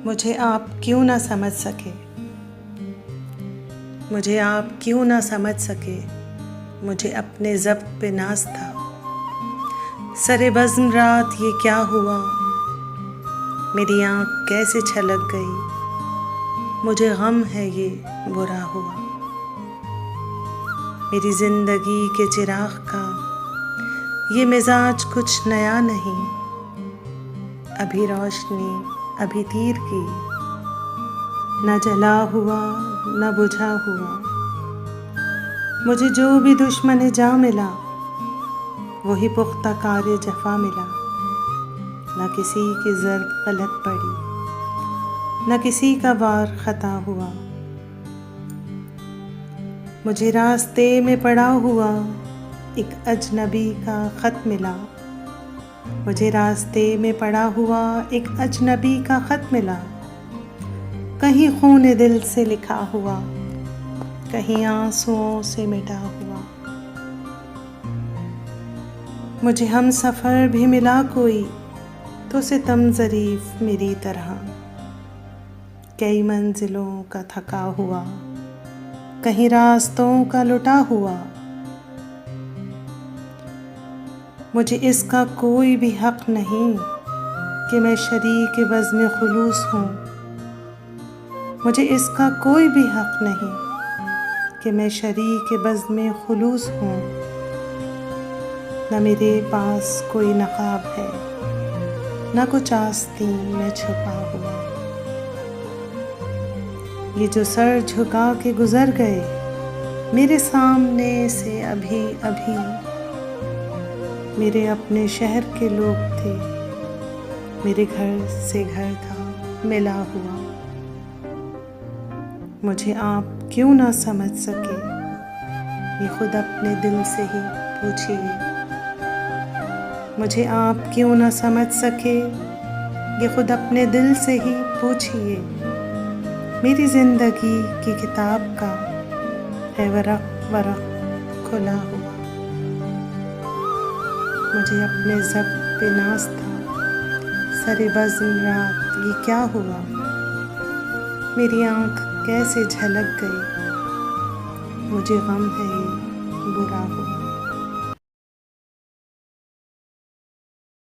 مجھے آپ کیوں نہ سمجھ سکے، مجھے آپ کیوں نہ سمجھ سکے، مجھے اپنے ضبط پہ ناز تھا۔ سرے بزم رات یہ کیا ہوا، میری آنکھ کیسے چھلک گئی، مجھے غم ہے یہ برا ہوا۔ میری زندگی کے چراغ کا یہ مزاج کچھ نیا نہیں، ابھی روشنی ابھی تیر کی، نہ جلا ہوا نہ بجھا ہوا۔ مجھے جو بھی دشمن جاں ملا، وہی پختہ کار جفا ملا۔ نہ کسی کی ضرب غلط پڑی، نہ کسی کا وار خطا ہوا۔ مجھے راستے میں پڑا ہوا ایک اجنبی کا خط ملا، مجھے راستے میں پڑا ہوا ایک اجنبی کا خط ملا۔ کہیں خون دل سے لکھا ہوا، کہیں آنسوؤں سے مٹا ہوا۔ مجھے ہم سفر بھی ملا کوئی تو ستم ظریف میری طرح، کئی منزلوں کا تھکا ہوا، کہیں راستوں کا لٹا ہوا۔ مجھے اس کا کوئی بھی حق نہیں کہ میں شریک بزم خلوص ہوں، مجھے اس کا کوئی بھی حق نہیں کہ میں شریک بزم خلوص ہوں۔ نہ میرے پاس کوئی نقاب ہے، نہ کچھ آستین میں چھپا ہوا۔ یہ جو سر جھکا کے گزر گئے میرے سامنے سے ابھی ابھی، میرے اپنے شہر کے لوگ تھے، میرے گھر سے گھر تھا ملا ہوا۔ مجھے آپ کیوں نہ سمجھ سکے، یہ خود اپنے دل سے ہی پوچھیے۔ مجھے آپ کیوں نہ سمجھ سکے، یہ خود اپنے دل سے ہی پوچھیے۔ میری زندگی کی کتاب کا ہے ورق ورق کھلا ہوا۔ مجھے اپنے ضبط پہ ناز تھا، سرے بزم رات یہ کیا ہوا، میری آنکھ کیسے جھلک گئی، مجھے غم ہے یہ برا ہوا۔